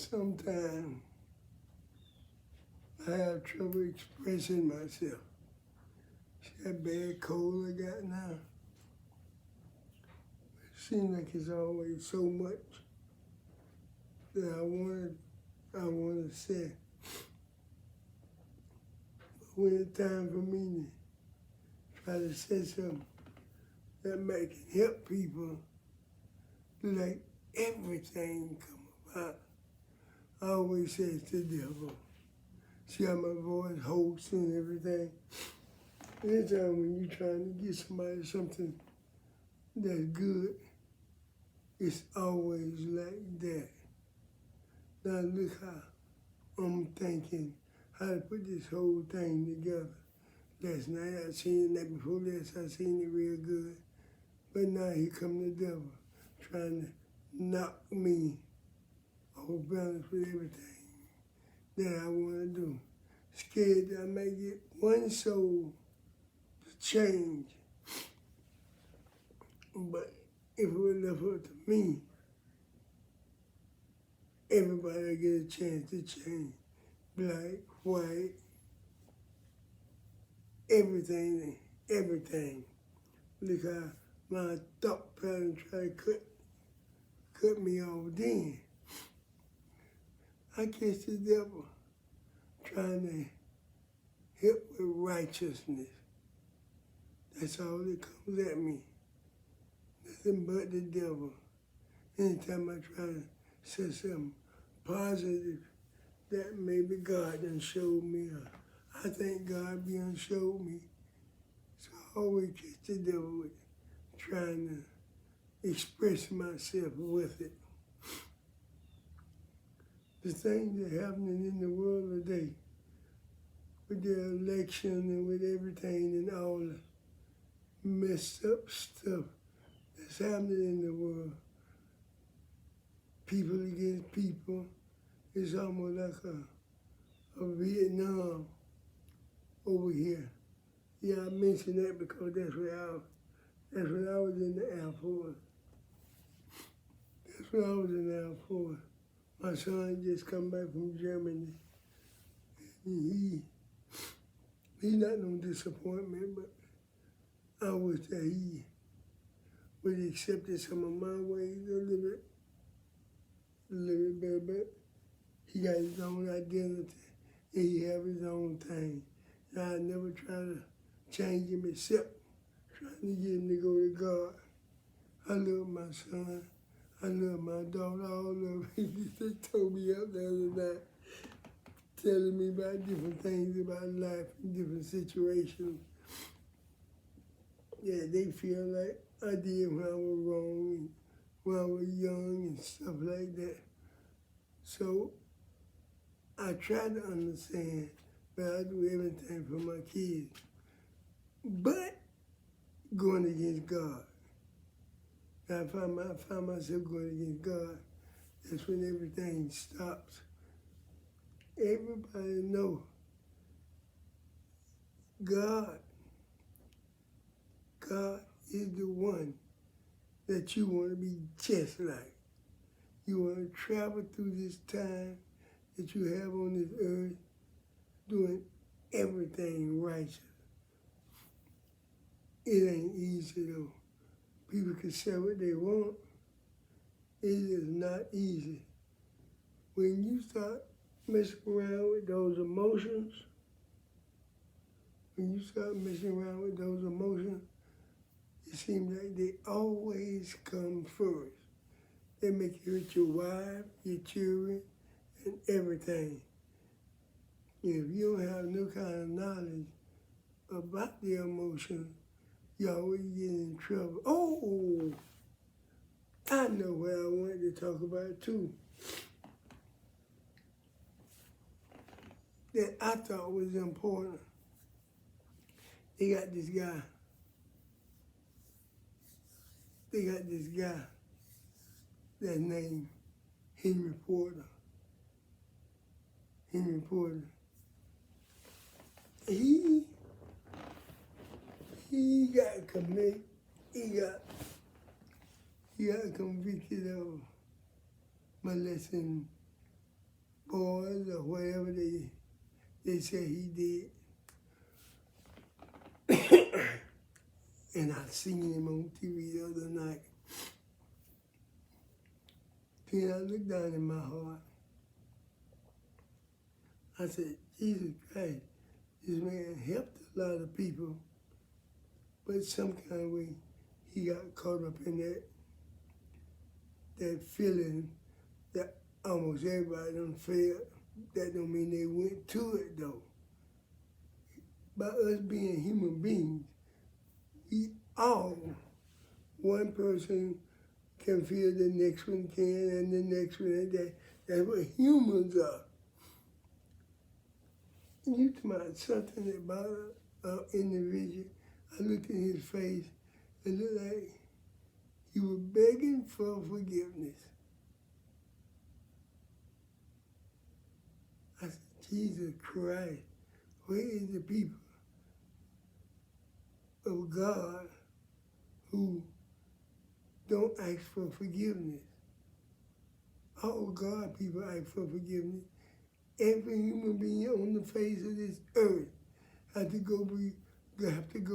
sometimes I have trouble expressing myself. See that bad cold I got now? It seems like it's always so much that I want to say. But when it's time for me to try to say something that can help people, like everything come about, I always say it's the devil. See how my voice holds and everything? Anytime when you're trying to get somebody something that's good, it's always like that. Now look how I'm thinking how to put this whole thing together. Last night I seen that before last I seen it real good. But now here come the devil trying to knock me off balance with everything that I want to do. Scared that I may get one soul to change. But if it was left up to me, everybody will get a chance to change. Black, white, everything. Look how my thought pattern tried to cut me off then. I guess the devil trying to help with righteousness. That's all that comes at me. Nothing but the devil. Anytime I try to say something positive that maybe God done showed me, or I think God done showed me. So I always catch the devil with trying to express myself with it. The things that are happening in the world today, with the election and with everything and all the messed up stuff that's happening in the world, people against people, it's almost like a Vietnam over here. Yeah, I mention that because that's when I was in the Air Force. That's when I was in the Air Force. My son just come back from Germany. And he's not no disappointment, but I wish that he would have accepted some of my ways a little bit better. He got his own identity and he have his own thing. And I never try to change him except trying to get him to go to God. I love my son. I love my daughter. All of them. They told me up the other night, telling me about different things about life and different situations. Yeah, they feel like I did when I was wrong and when I was young and stuff like that. So I try to understand, but I do everything for my kids. But going against God. Now, if I find myself going against God, that's when everything stops. Everybody know God is the one that you want to be just like. You want to travel through this time that you have on this earth, doing everything righteous. It ain't easy though. People can say what they want. It is not easy. When you start messing around with those emotions, it seems like they always come first. They make you hurt your wife, your children, and everything. If you don't have no kind of knowledge about the emotion, you always get in trouble. Oh, I know what I wanted to talk about too. That I thought was important. They got this guy that's named Henry Porter. He got convicted of molesting boys or whatever they say he did. And I seen him on TV the other night. Then I looked down in my heart. I said, Jesus Christ, this man helped a lot of people, but some kind of way he got caught up in that feeling that almost everybody done felt. That don't mean they went to it though. By us being human beings, we all, one person can feel the next one can, and the next one and that. That's what humans are. You talking about something about an individual. I looked in his face and it looked like he was begging for forgiveness. I said, Jesus Christ, where is the people of God who don't ask for forgiveness? All God people ask for forgiveness. Every human being on the face of this earth have to go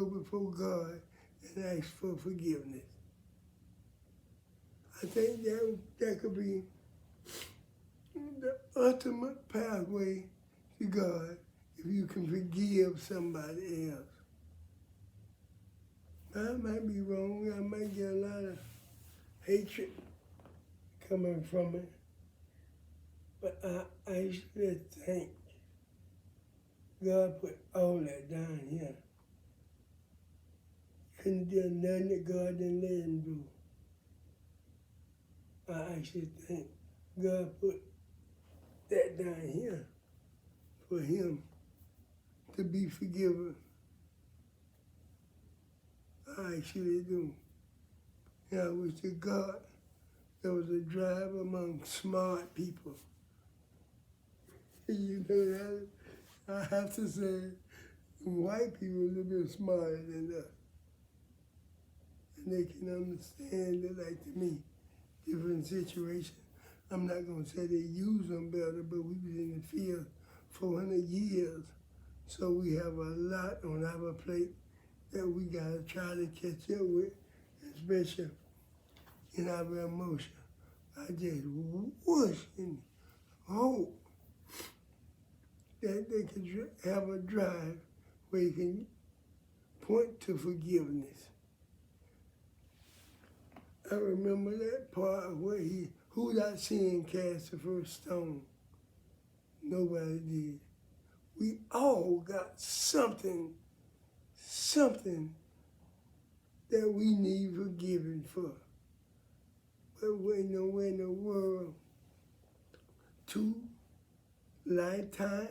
before God and ask for forgiveness. I think that could be the ultimate pathway to God if you can forgive somebody else. I might be wrong. I might get a lot of hatred coming from it. But I actually think God put all that down here. Couldn't do nothing that God didn't let him do. I actually think God put that down here for him to be forgiven. I actually do. And I wish to God there was a drive among smart people. You know that? I have to say, white people are a little bit smarter than us. And they can understand it, like to me, different situations. I'm not going to say they use them better, but we've been in the field 400 years. So we have a lot on our plate that we got to try to catch up with, especially in our emotion. I just wish and hope that they could have a drive where you can point to forgiveness. I remember that part where who that sin cast the first stone? Nobody did. We all got something that we need forgiving for. But we're nowhere in the world 2 lifetimes.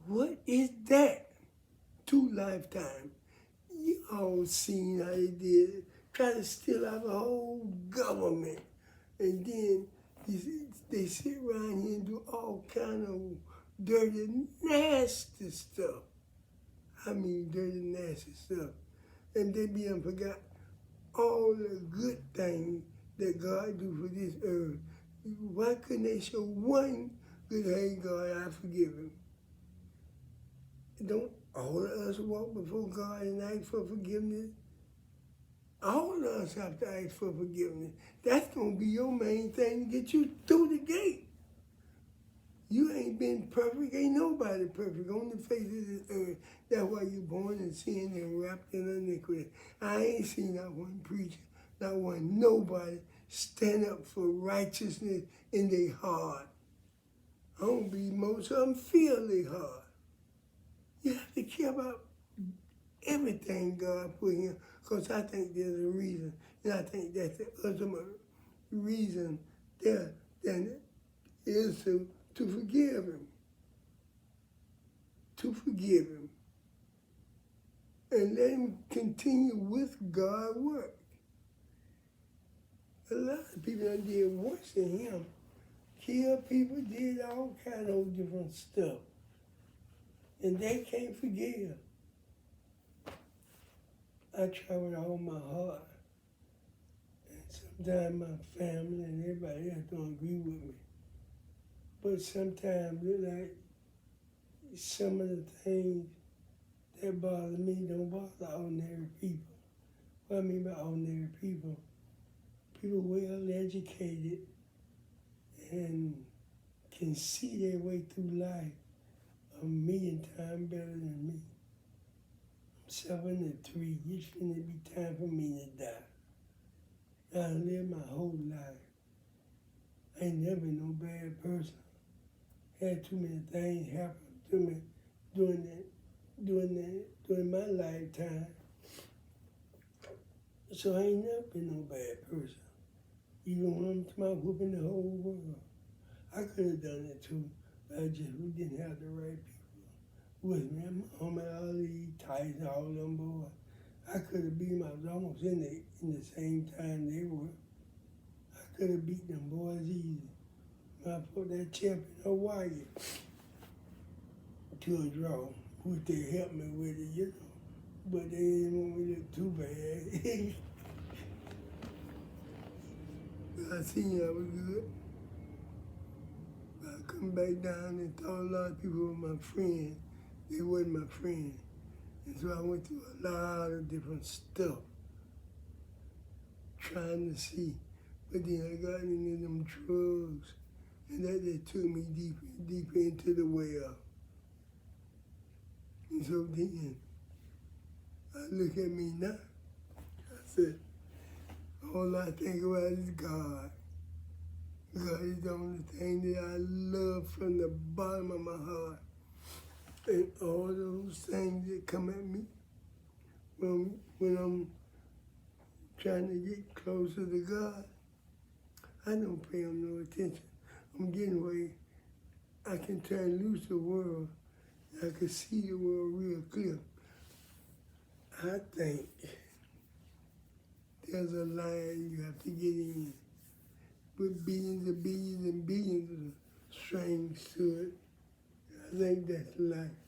What is that? 2 lifetimes. You all seen how they did it. Try to steal out the whole government. And then they sit around here and do all kind of dirty, nasty stuff. I mean dirty, nasty stuff. And they be and forgot all the good things that God do for this earth. Why couldn't they show one good, hey God, I forgive him? Don't all of us walk before God and ask for forgiveness? All of us have to ask for forgiveness. That's going to be your main thing to get you through the gate. You ain't been perfect. Ain't nobody perfect on the face of this earth. That's why you're born in sin and wrapped in iniquity. I ain't seen not one preacher, not one nobody stand up for righteousness in their heart. I don't believe most of them feel their heart. You have to care about everything God put here, because I think there's a reason, and I think that's the ultimate reason there than is to forgive him. To forgive him. And let him continue with God's work. A lot of people done did worse than him. Killed people, did all kind of different stuff. And they can't forgive. I try with all my heart. And sometimes my family and everybody else don't agree with me. But sometimes it like some of the things that bother me don't bother ordinary people. What I mean by ordinary people, people well educated and can see their way through life a million times better than me. I'm 73. It's finna be time for me to die. I lived my whole life. I ain't never been no bad person. Had too many things happen to me during my lifetime. So I ain't never been no bad person. Even when I'm talking about whooping the whole world. I could have done it too, but we didn't have the right people with me. Muhammad Ali, Tyson, all them boys. I could have beat them. I was almost in the same time they were. I could have beat them boys easy. I put that champ in Hawaii to a draw, which they helped me with it, you know. But they didn't want me to look too bad. But I seen I was good. But I come back down and thought a lot of people were my friends. They wasn't my friends. And so I went through a lot of different stuff, trying to see. But then I got into them drugs, and that took me deeper into the well. And so then, I look at me now, I said, all I think about is God. God is the only thing that I love from the bottom of my heart. And all those things that come at me when I'm trying to get closer to God, I don't pay them no attention. I'm getting away. I can turn loose the world. I can see the world real clear. I think there's a line you have to get in with billions and billions and billions of strings to it. I think that's life.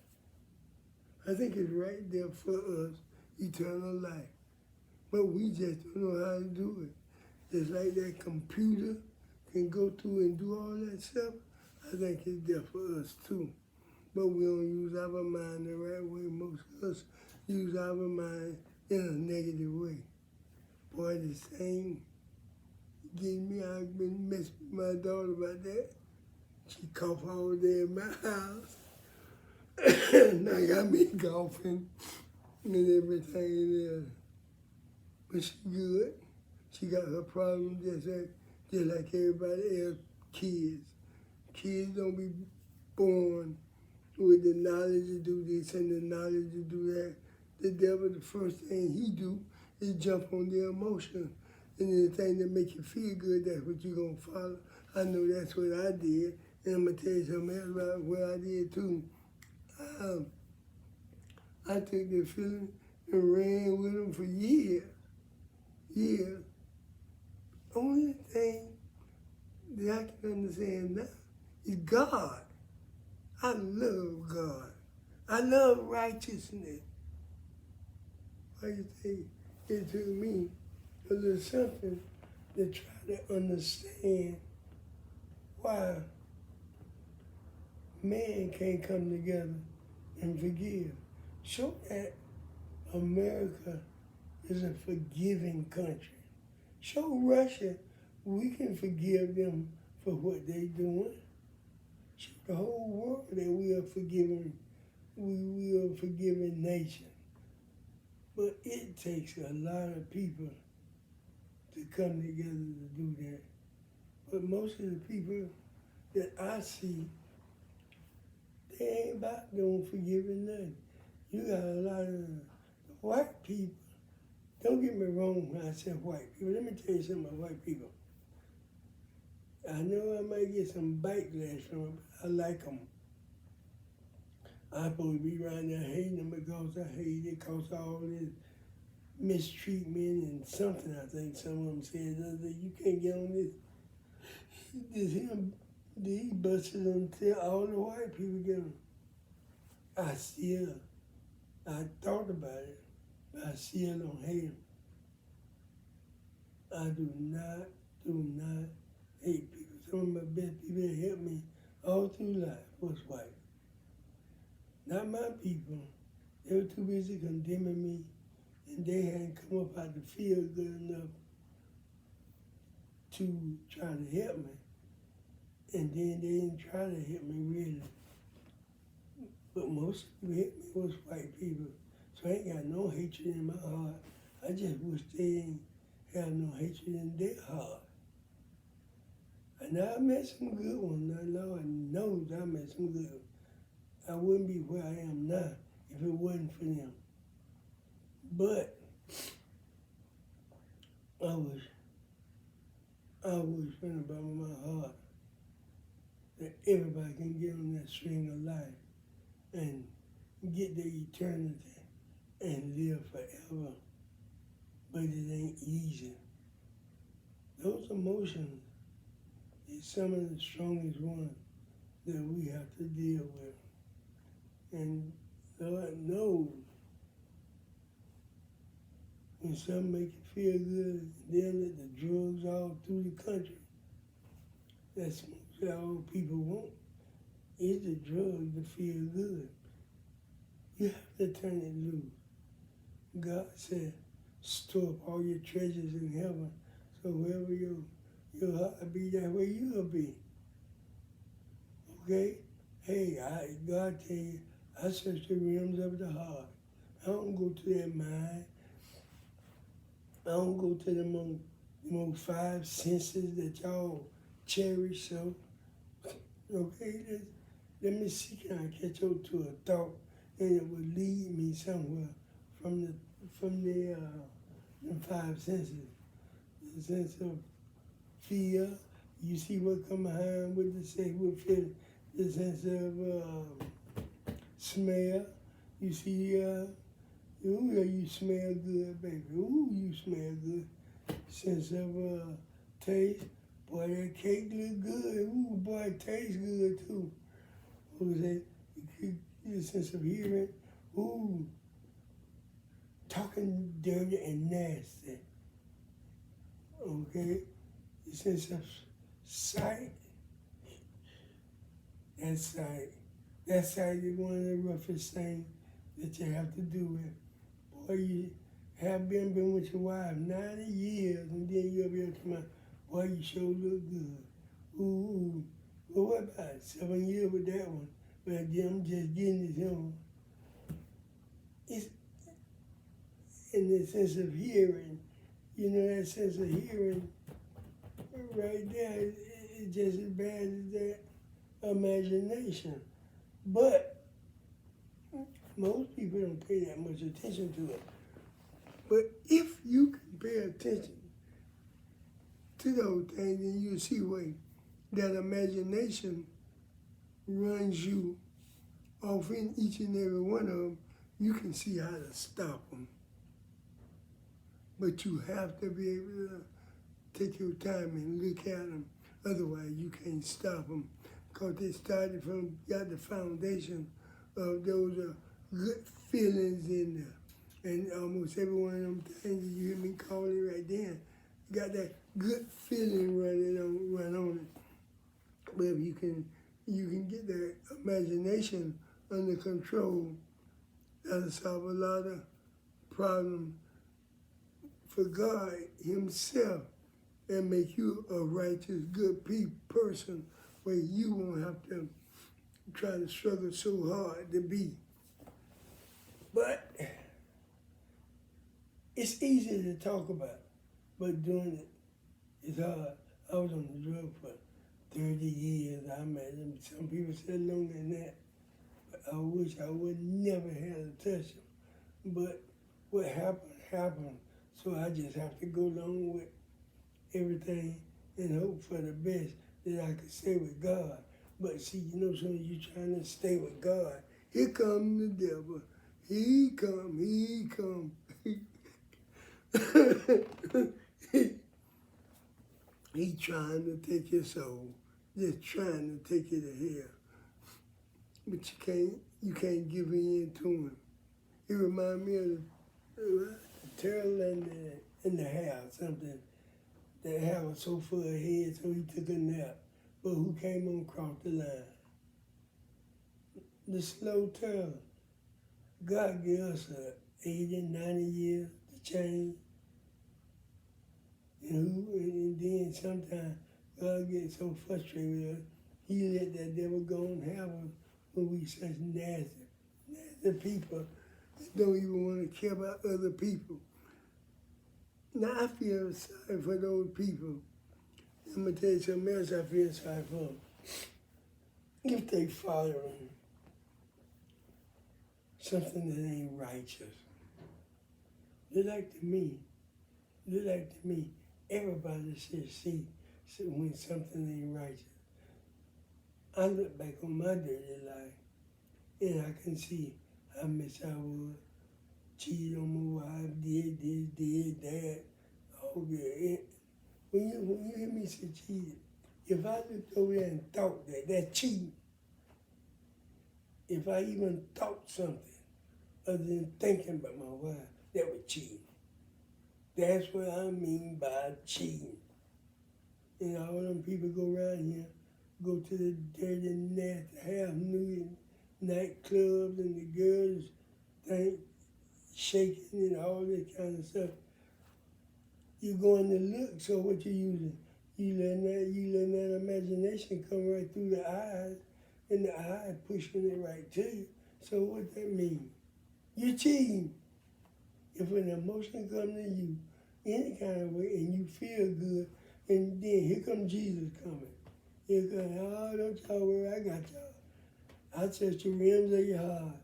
I think it's right there for us, eternal life. But we just don't know how to do it. Just like that computer can go through and do all that stuff, I think it's there for us too. But we don't use our mind the right way. Most of us use our mind in a negative way. Boy, this thing getting me, I've been messing with my daughter about that. She cough all day in my house. Now got me coughing and everything else. But she good. She got her problems just like everybody else. Kids don't be born with the knowledge to do this and the knowledge to do that. The devil, the first thing he do is jump on the emotion. And then the thing that make you feel good, that's what you're going to follow. I know that's what I did. And I'm going to tell you something else about what I did too. I took the feeling and ran with them for years. Only thing that I can understand now is God. I love God. I love righteousness. Why you think it took me a little something to try to understand why man can't come together and forgive. Show that America is a forgiving country. Show Russia we can forgive them for what they're doing. Show the whole world that we are forgiving. We are a forgiving nation. But it takes a lot of people to come together to do that. But most of the people that I see, they ain't about doing forgiving nothing. You got a lot of white people. Don't get me wrong when I say white people. Let me tell you something about white people. I know I might get some backlash from them, but I like them. I'm supposed to be around there hating them because I hate it, because of all this mistreatment and something I think some of them said the other day. You can't get on this him, he busted until all the white people get them. I thought about it, but I still don't hate him. I do not hate people. Some of my best people that helped me all through life was white. Not my people. They were too busy condemning me, and they hadn't come up out the field good enough to try to help me. And then they didn't try to help me really. But most of who hit me was white people. So I ain't got no hatred in my heart. I just wish they ain't have no hatred in their heart. And I met some good ones. Now, Lord knows I met some good ones. I wouldn't be where I am now if it wasn't for them. But I was from the bottom of my heart that everybody can get on that string of life and get their eternity and live forever. But it ain't easy. Those emotions is some of the strongest ones that we have to deal with. And Lord knows when something make you feel good, then let the drugs all through the country. That's what all people want. Is the drug to feel good. You have to turn it loose. God said, store up all your treasures in heaven, so wherever your heart be, that way you'll be. Okay? Hey, God tell you, I search the realms of the heart. I don't go to that mind. I don't go to them five senses that y'all cherish. So, okay, let me see, can I catch up to a thought, and it will lead me somewhere from the five senses. The sense of fear, you see what come behind with the sexual feeling. The sense of smell, you see, ooh, you smell good, baby. Ooh, you smell good. Sense of taste, boy, that cake look good. Ooh, boy, it tastes good too. What was that? The sense of hearing, ooh, talking dirty and nasty. Okay? The sense of sight, that sight is one of the roughest things that you have to do with. Boy, you have been with your wife 90 years, and then you'll be able to come out, boy, you sure look good. Ooh, well, what about it? 7 years with that one? But then I'm just getting this on. It's in the sense of hearing, you know, that sense of hearing right there is just as bad as that imagination. But most people don't pay that much attention to it. But if you can pay attention to those things, then you see where that imagination runs you off in each and every one of them, you can see how to stop them. But you have to be able to take your time and look at them. Otherwise, you can't stop them. Because they started from, got the foundation of those good feelings in there. And almost every one of them things that you hear me call it right then, got that good feeling run on it. But if you can get that imagination under control, that'll solve a lot of problems for God himself and make you a righteous, good person where you won't have to try to struggle so hard to be. But it's easy to talk about, but doing it is hard. I was on the drug for 30 years. I met them. Some people said longer than that. But I wish I would never have to touch them. But what happened. So I just have to go along with everything and hope for the best that I could stay with God. But see, you know, so you're trying to stay with God, here come the devil. He come. He trying to take your soul, just trying to take you to hell. But you can't give in to him. It reminds me of the turtle and the hare, something. that hair was so full of head, so he took a nap. But who came on across the line? The slow turn. God gave us 80, 90 years to change. And then sometimes God gets so frustrated with us, he let that devil go and have us when we such nasty people that don't even want to care about other people. Now I feel sorry for those people. I'm going to tell you something else I feel sorry for them. If they following something that ain't righteous. Look like to me, everybody should see when something ain't righteous. I look back on my dirty life and I can see how much I was. Cheated on my wife, did this, did that. Oh yeah. When you hear me say cheated, if I looked over there and thought that's cheating, if I even thought something other than thinking about my wife, that was cheating. That's what I mean by cheating. And all them people go around here, go to the dirty, nasty, half-nude nightclubs, and the girls think shaking and all that kind of stuff. You're going to look, so what you using? You letting that imagination come right through the eyes, and the eye pushing it right to you. So what that mean? You're cheating. If an emotion comes to you any kind of way and you feel good, and then here comes Jesus coming. Here comes, oh, don't y'all worry, I got y'all. I touch the rims of your heart.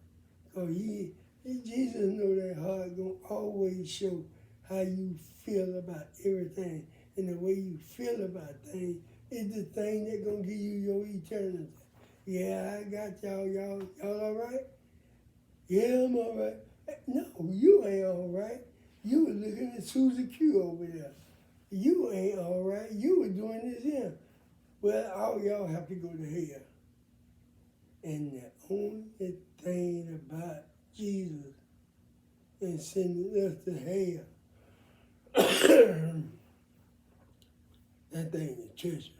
Because Jesus know that heart gonna always show how you feel about everything. And the way you feel about things is the thing that gonna give you your eternity. Yeah, I got y'all. Y'all all right? Yeah, I'm all right. No, you ain't all right. You were looking at Susie Q over there. You ain't all right. You were doing this here. Well, all y'all have to go to hell. And the only thing about Jesus and sending us to hell, that thing is treasure.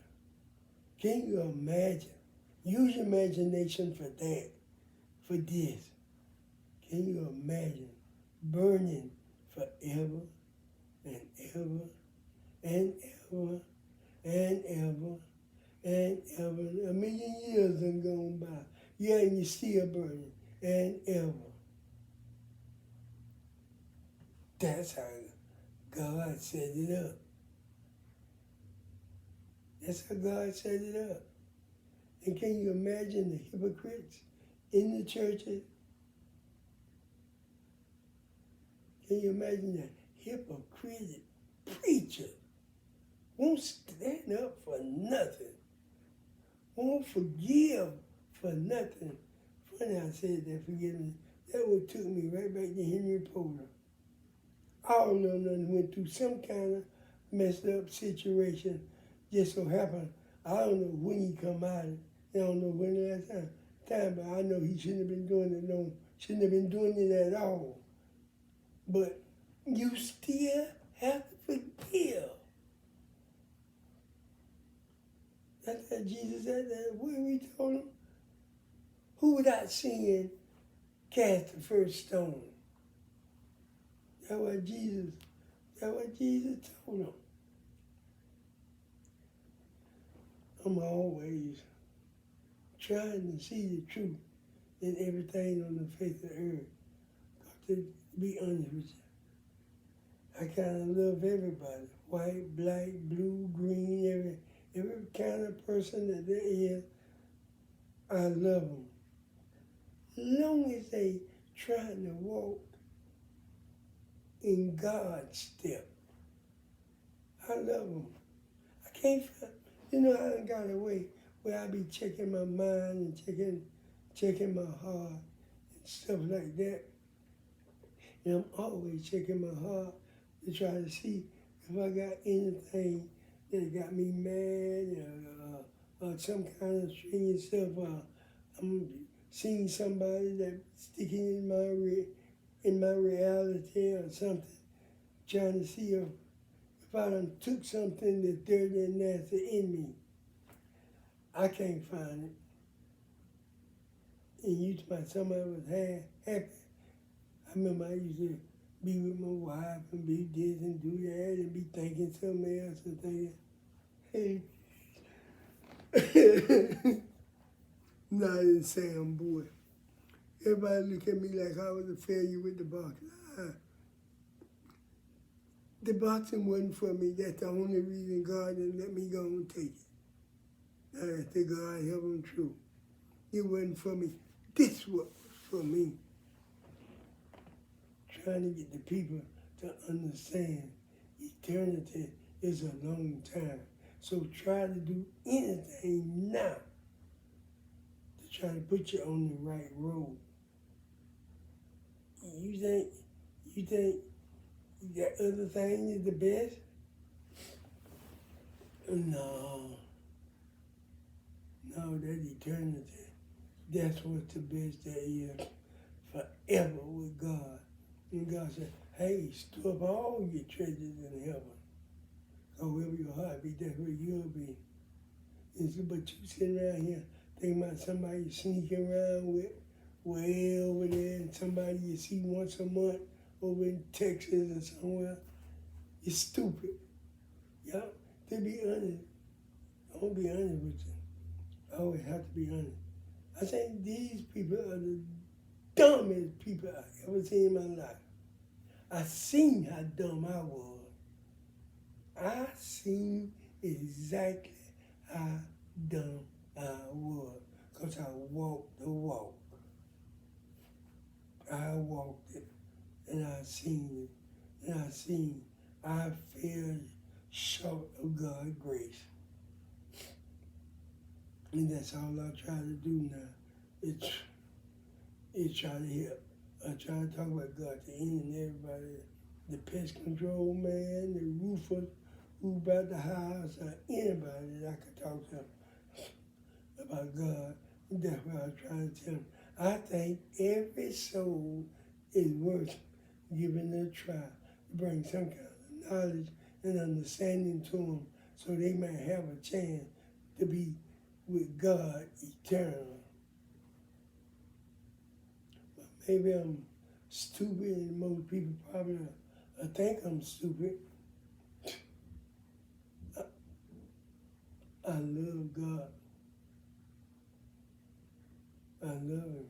Can you imagine? Use your imagination for that, for this. Can you imagine burning forever and ever and ever and ever and ever? 1,000,000 years have gone by. Yeah, and you're still burning and ever. That's how God set it up. That's how God set it up. And can you imagine the hypocrites in the churches? Can you imagine that hypocritic preacher won't stand up for nothing, won't forgive for nothing? Funny I said that forgiveness. That what took me right back to Henry Porter. All of them went through some kind of messed up situation. Just so happened, I don't know when he come out of it. I don't know when the last time, but I know he shouldn't have been doing it. No, shouldn't have been doing it at all. But you still have to forgive. That's what Jesus said. What we told him? Who without sin cast the first stone? That's what Jesus told him. I'm always trying to see the truth in everything on the face of the earth. To be honest with you, I kind of love everybody. White, black, blue, green, every kind of person that there is, I love them. Long as they trying to walk in God's step, I love them. I can't, I done got away where I be checking my mind and checking my heart and stuff like that. And I'm always checking my heart to try to see if I got anything that got me mad or some kind of strange stuff. I'm seeing somebody that's sticking in my reality or something, trying to see if if I done took something that's dirty and nasty in me, I can't find it. And you about somebody was happy. I remember I used to be with my wife and be this and do that and be thinking something else and thinking, hey, not in Sam boy. Everybody look at me like I was a failure with the boxing. The boxing wasn't for me. That's the only reason God didn't let me go and take it. That's the God help him true. It wasn't for me. This was for me. Trying to get the people to understand eternity is a long time. So try to do anything now to try to put you on the right road. You think that other thing is the best? No, that eternity, that's what's the best that is forever with God. And God said, hey, store up all your treasures in heaven. So wherever your heart be, that's where you'll be. And so, but you sitting around here thinking about somebody sneaking around with way over there and somebody you see once a month over in Texas or somewhere. You're stupid. Yeah, to be honest, I won't be honest with you. I always have to be honest. I think these people are the dumbest people I've ever seen in my life. I seen how dumb I was. I seen exactly how dumb I was because I walked the walk. I walked it and I seen it. And I fell short of God's grace. And that's all I try to do now. It's try to help. I try to talk about God to any and everybody. The pest control man, the roofer who about the house, or anybody that I could talk to about God. That's what I was trying to tell them. I think every soul is worth giving it a try to bring some kind of knowledge and understanding to them so they might have a chance to be with God eternal. But maybe I'm stupid and most people probably think I'm stupid. I love God. I love him.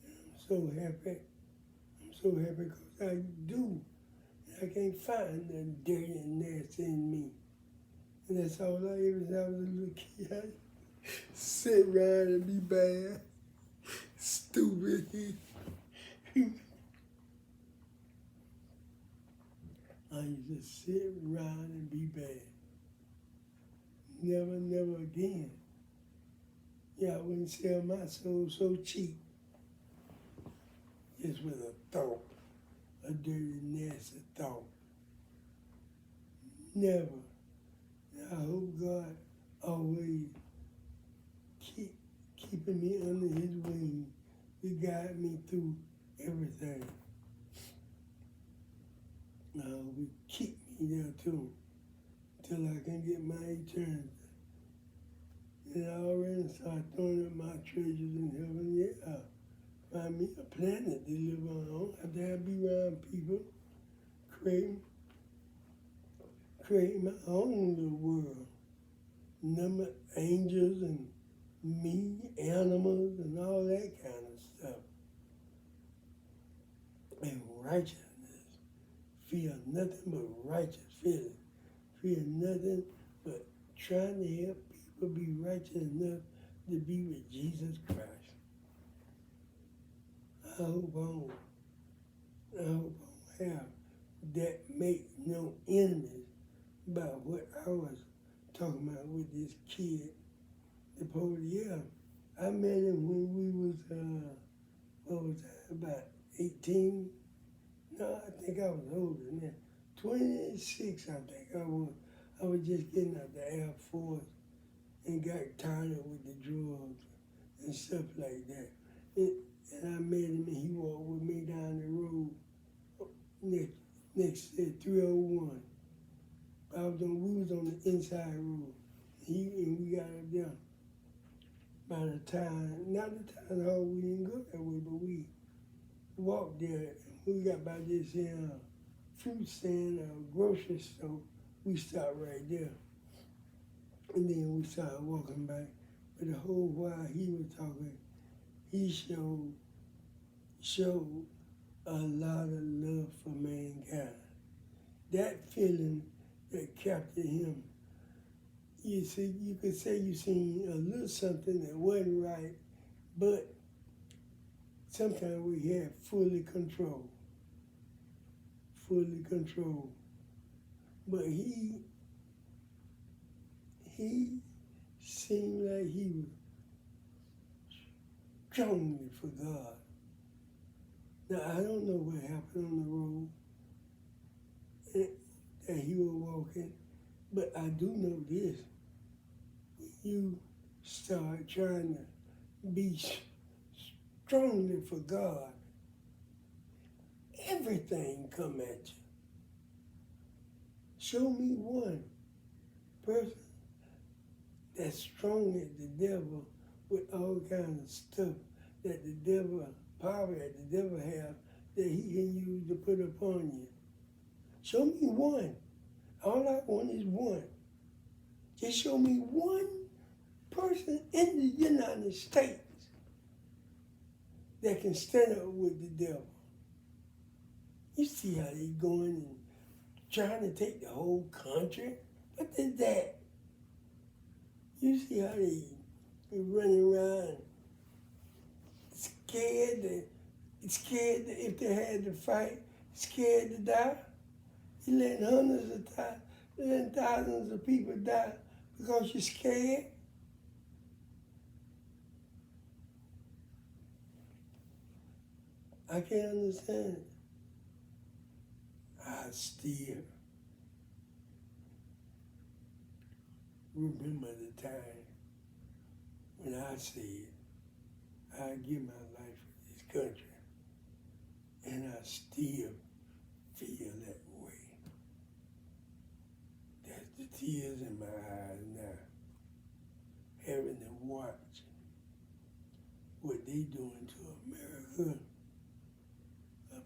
I'm so happy. I'm so happy because I do. I can't find nothing dirty and nasty in me. And that's all I ever since I was a little kid. I sit around and be bad. Stupid. I used to sit around and be bad. Never again. Yeah, I wouldn't sell my soul so cheap. Just with a thought, a dirty, nasty thought. Never. I hope God always keeping me under his wing to guide me through everything. I hope he keep me there too, till I can get my eternity. And I already started throwing up my treasures in heaven. Yeah, find me a planet to live on. I don't have to be around people. Create my own little world. Number angels and me, animals, and all that kind of stuff. And righteousness. Feel nothing but righteous feeling. Feel nothing but trying to help people be righteous enough to be with Jesus Christ. I hope I don't have that make no enemies about what I was talking about with this kid. The poet, yeah. I met him when we was, about 18? No, I think I was older than that. 26, I think I was. I was just getting out the Air Force and got tired with the drugs and stuff like that. And I met him and he walked with me down the road next to 301. We was on the inside road. And we got up there. By the time, not the time hall, we didn't go that way, but we walked there. And we got by this fruit stand or grocery store. We stopped right there. And then we started walking back. But the whole while he was talking, he showed a lot of love for mankind. That feeling that captured him. You see, you could say you seen a little something that wasn't right, but sometimes we had fully control. But he seemed like he was strongly for God. Now, I don't know what happened on the road that he was walking, but I do know this. You start trying to be strongly for God, everything come at you. Show me one person that's strong at the devil with all kinds of stuff that the devil, power that the devil have that he can use to put upon you. Show me one. All I want is one. Just show me one person in the United States that can stand up with the devil. You see how they going and trying to take the whole country? What is that? You see how they running around scared that if they had to fight, scared to die? You letting letting thousands of people die because you're scared? I can't understand it. I still remember the time when I said I'd give my life for this country, and I still feel that way. That's the tears in my eyes now, having to watch what they doing to America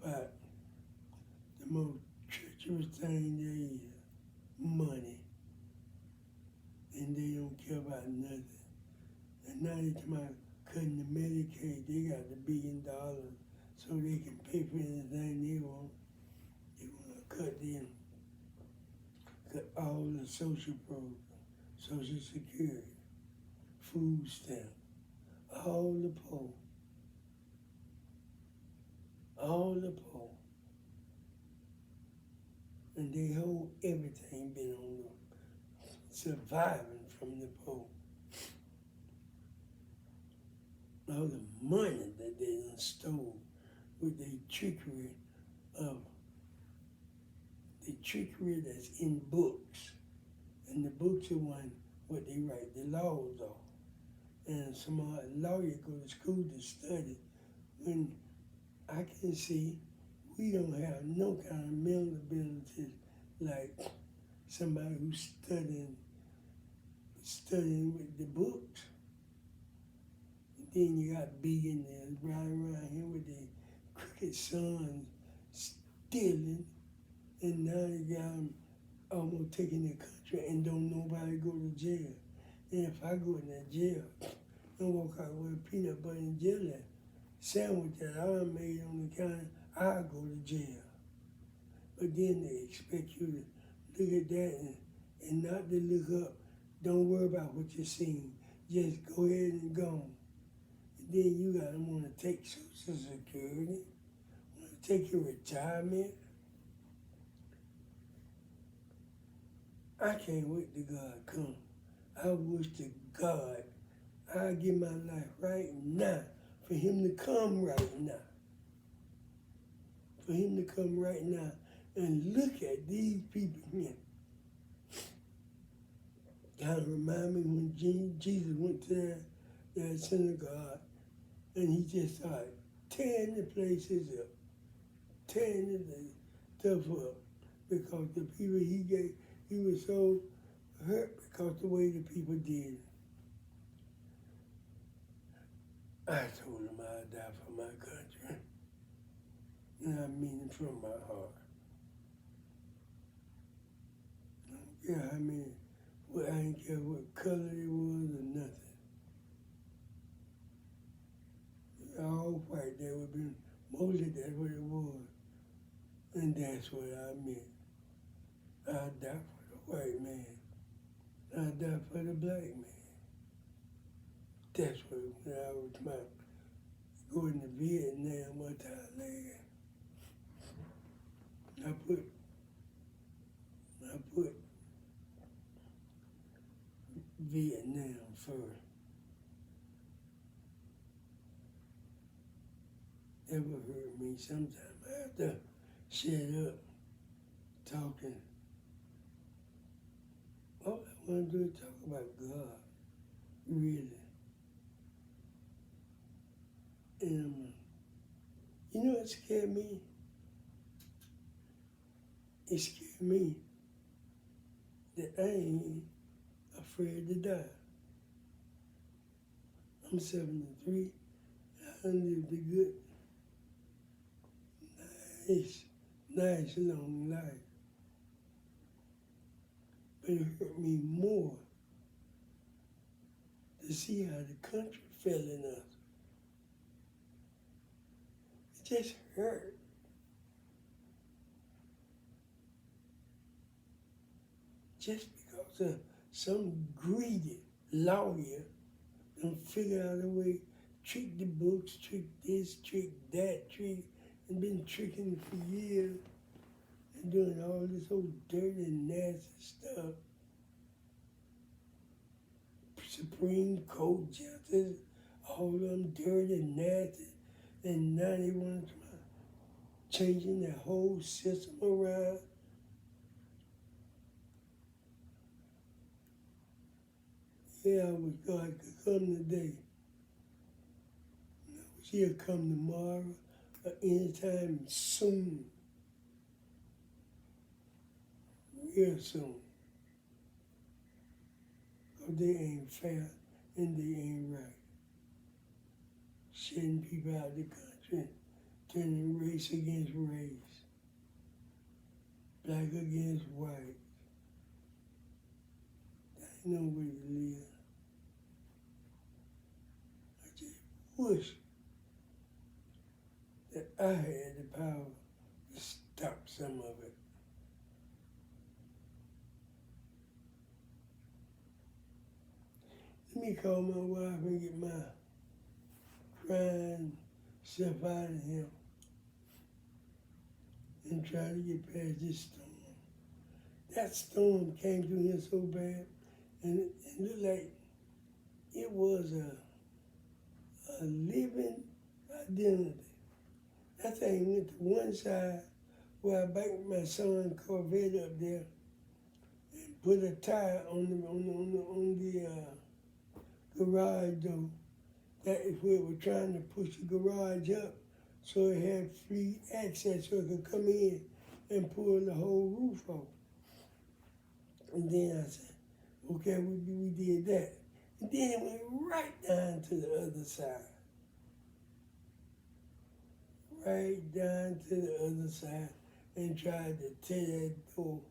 about the most treacherous thing there is, money. And they don't care about nothing. And now they come out cutting the Medicaid. They got the $1 billion so they can pay for anything they want. They want to cut all the social programs, Social Security, food stamp, all the poor. And they hold everything been on them, surviving from the poor. All the money that they done stole with the trickery that's in books. And the books are what they write the laws on. And some lawyer go to school to study when I can see we don't have no kind of mental abilities like somebody who's studying with the books. And then you got billionaires riding around here with their crooked sons stealing, and now they got them almost taking the country and don't nobody go to jail. And if I go in that jail and walk out with a peanut butter and jelly sandwich that I made on the counter, I'll go to jail. But then they expect you to look at that and not to look up. Don't worry about what you're seeing. Just go ahead and go. And then you gotta want to take Social Security, want to take your retirement. I can't wait till God come. I wish to God I'd give my life right now for him to come right now. For him to come right now and look at these people here. Kind of remind me when Jesus went to that synagogue and he just started tearing the places up, tearing the stuff up, because the people he he was so hurt because the way the people did it. I told him I'd die for my country. And I mean it from my heart. I don't care how many, I didn't care what color it was or nothing. All white, that would have been, mostly that's what it was. And that's what I meant. I'd die for the white man. I'd die for the black man. That's what, when I was about going to Vietnam or Thailand, I put Vietnam first. That would hurt me sometimes. I have to shut up talking. All I want to do is talk about God, really. And you know what scared me? It scared me that I ain't afraid to die. I'm 73. I lived a good, nice long life. But it hurt me more to see how the country fell in us. It just hurt. Just because of some greedy lawyer done figure out a way, trick the books, trick this, trick that, trick, and been tricking for years and doing all this old dirty, nasty stuff. Supreme Court justice, all of them dirty, nasty, and now they want to try changing the whole system around. Yeah, I wish God could come today. I wish he'll come tomorrow or anytime soon. Real soon. Because they ain't fair and they ain't right. Shutting people out of the country, turning race against race, black against white. There ain't no way to live. I just wish that I had the power to stop some of it. Let me call my wife and get my crying self out of him and try to get past this storm. That storm came through here so bad, and it looked like it was a living identity. That thing went to one side where I backed my son's Corvette up there and put a tire on the garage door. That is where it was trying to push the garage up so it had free access so it could come in and pull the whole roof off. And then I said, okay, we did that. And then it went right down to the other side. Right down to the other side and tried to tear that door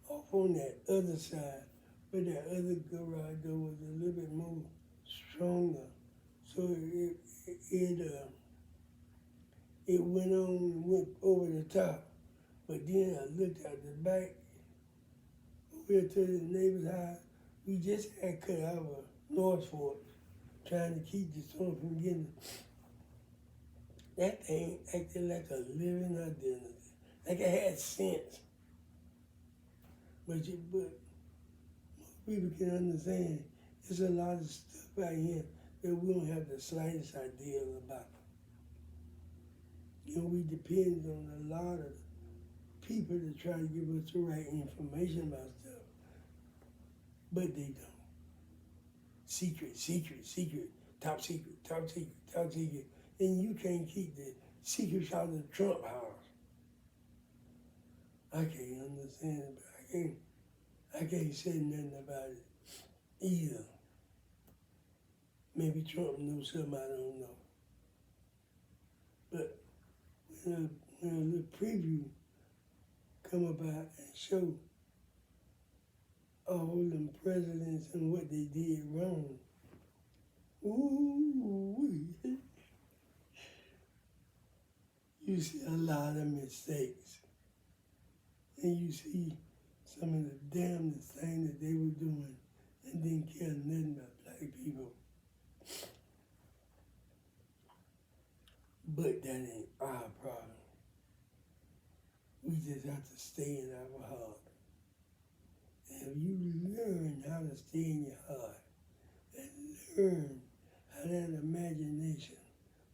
off on that other side. But that other garage door was a little bit more stronger. So it went over the top. But then I looked out the back, over to the neighbor's house. We just had cut our North Fork, trying to keep the storm from getting. That thing acted like a living identity, like it had sense. But most people can understand there's a lot of stuff out here that we don't have the slightest idea about. You know, we depend on a lot of people to try to give us the right information about stuff, but they don't. Secret, top secret. And you can't keep the secrets out of the Trump house. I can't understand it, but I can't. I can't say nothing about it either. Maybe Trump knows something I don't know. But when a little preview come about and show all them presidents and what they did wrong, ooh, you see a lot of mistakes. And you see some of the damnedest things that they were doing and didn't care nothing about black people. But that ain't our problem. We just have to stay in our heart. And if you learn how to stay in your heart and learn how that imagination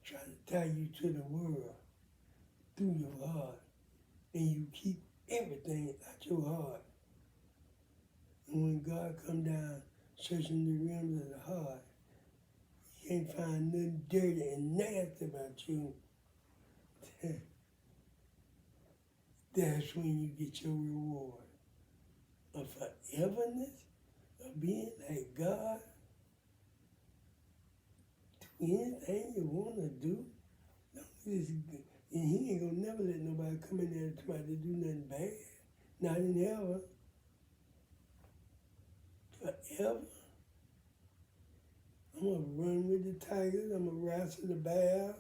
try to tie you to the world through your heart, and you keep everything out your heart. And when God come down searching the realms of the heart, he can't find nothing dirty and nasty about you. That's when you get your reward of foreverness, of being like God, do anything you want to do. And he ain't gonna never let nobody come in there and try to do nothing bad. Not in heaven. Forever. I'm gonna run with the tigers. I'm gonna wrestle the bear.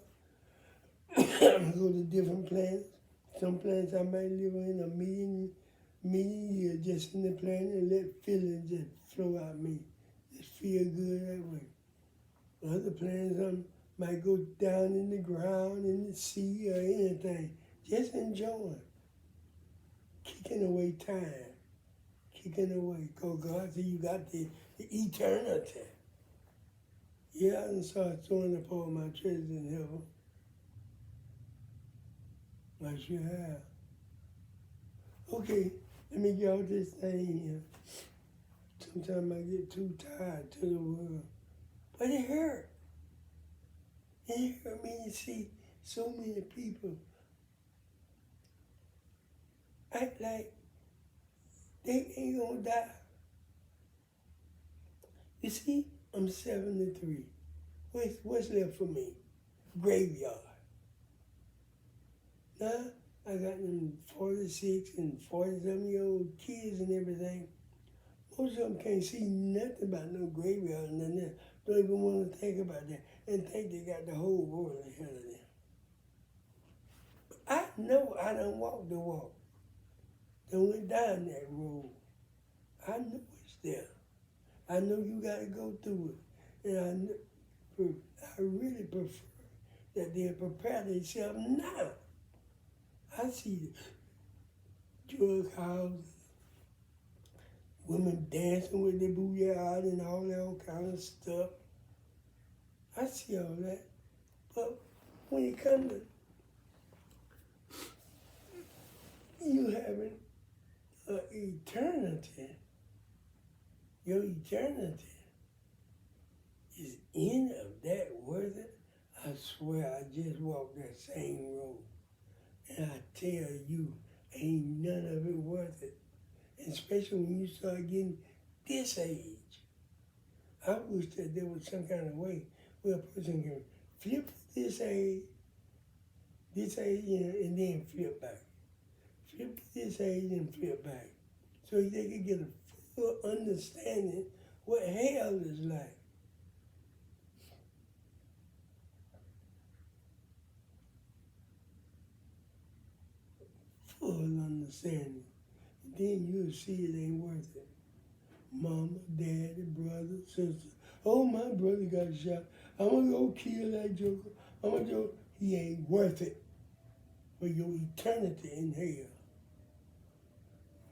I'm gonna go to different planets. Some planets I might live in a million years just in the planet and let feelings just flow out me. Just feel good that way. Other planets I might go down in the ground, in the sea, or anything. Just enjoying. Kicking away time. Kicking away. Because God said you got the eternity. Yeah, I done started throwing up all my treasures in heaven. I sure have. Okay, let me get out this thing here. Sometimes I get too tired to the world. But it hurt. It hurt me to see so many people act like they ain't gonna die. You see, I'm 73. What's left for me? Graveyard. Now, I got them 46 and 47-year-old kids and everything. Most of them can't see nothing about no graveyard and nothing else. Don't even want to think about that and think they got the whole world ahead of them. But I know I done walked the walk. Done went down that road. I know it's there. I know you got to go through it. And I really prefer that they prepare themselves now. I see drug houses, women dancing with their booty out and all that kind of stuff. I see all that. But when it comes to you having an eternity, your eternity is any of that worth it? I swear I just walked that same road. And I tell you, ain't none of it worth it. And especially when you start getting this age. I wish that there was some kind of way where a person can flip this age, and then flip back. Flip this age and flip back. So they can get a full understanding what hell is like. Full understanding. And then you'll see it ain't worth it. Mama, daddy, brother, sister. Oh, my brother got shot. I'm gonna go kill that joker. I'm gonna go. He ain't worth it for your eternity in hell.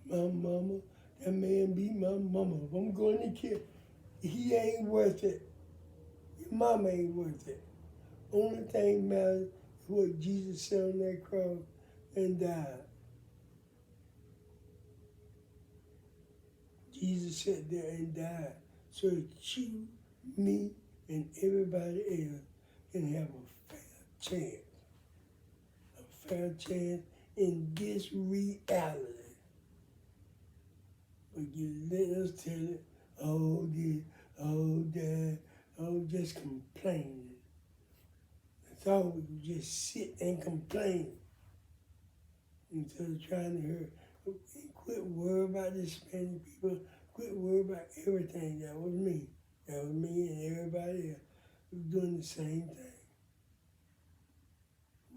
My mama, that man be my mama. If I'm going to kill, he ain't worth it. Your mama ain't worth it. Only thing matters is what Jesus said on that cross and died. Jesus sat there and died so that you, me, and everybody else can have a fair chance. A fair chance in this reality. but you let us tell it, oh this, oh that, oh just complaining. That's all we do, just sit and complain instead of trying to hear. And quit worrying about the Hispanic people, quit worrying about everything. That was me. That was me and everybody else was doing the same thing.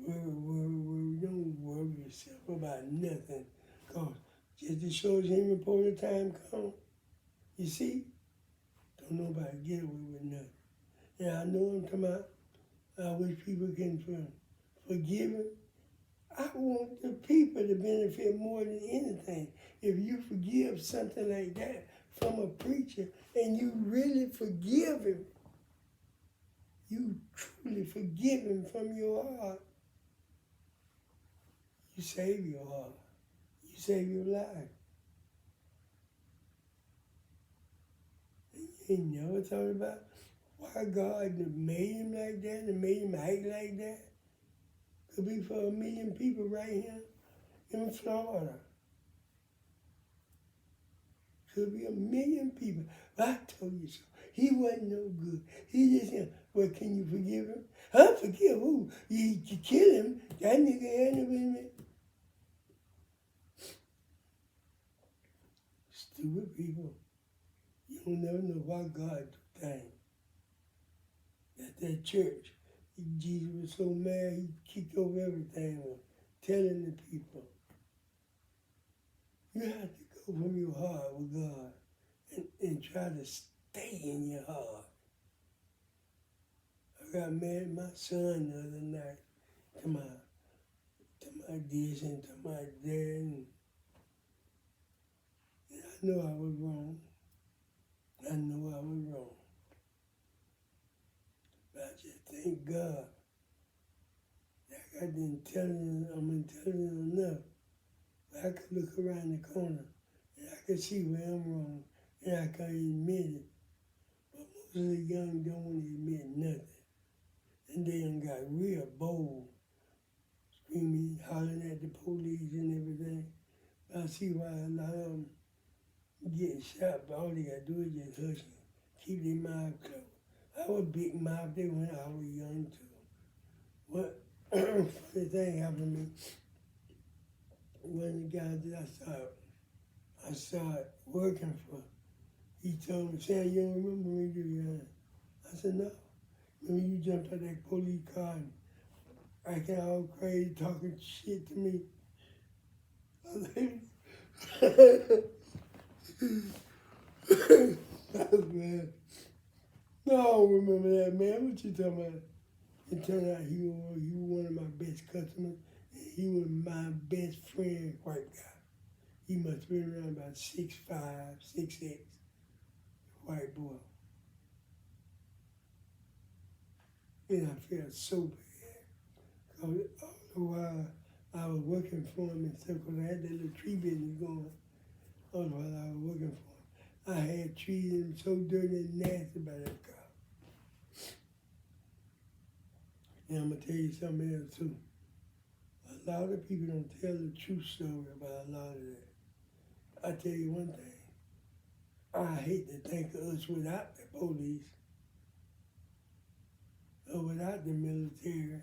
Don't worry yourself about nothing. Because just as sure as him reporting time comes, you see, don't nobody get away with nothing. And I know I'm talking about, I wish people can forgive him. I want the people to benefit more than anything. If you forgive something like that from a preacher and you really forgive him, you truly forgive him from your heart, you save your heart. You save your life. You ain't never thought about why God made him like that and made him act like that. Could be for 1 million people right here in Florida. Could be 1 million people. But I told you so. He wasn't no good. He just said, well, can you forgive him? I forgive who? You kill him. That nigga had never been. Stupid people. You don't never know why God do things. That church, Jesus was so mad he kicked over everything, telling the people. You have to go from your heart with God and try to stay in your heart. I got mad at my son the other night to my this and to my that, and I know I was wrong. I know I was wrong. But I just thank God that I I'm intelligent enough that I could look around the corner and I could see where I'm wrong and I can admit it. But most of the young don't want to admit nothing. And they done got real bold, screaming, hollering at the police and everything. But I see why a lot of them get shot, but all they got to do is just hush and keep their mouth closed. I was big mouth there when I was young too. What funny thing happened to me, one of the guys that I started working for, he told me, Sam, you don't remember when you were young? I said, no. When you jumped out that police car and acting all crazy, talking shit to me. I was like, man. No, I don't remember that, man. What you talking about? It turned out he was one of my best customers. And he was my best friend, white guy. He must have been around about 6'5", 6'6", white boy. And I felt so bad. Because all the while I was working for him and stuff, because I had that little tree business going. All the while I was working for him, I had treated him so dirty and nasty by that car. And I'm going to tell you something else too. A lot of people don't tell the true story about a lot of that. I tell you one thing. I hate to think of us without the police or without the military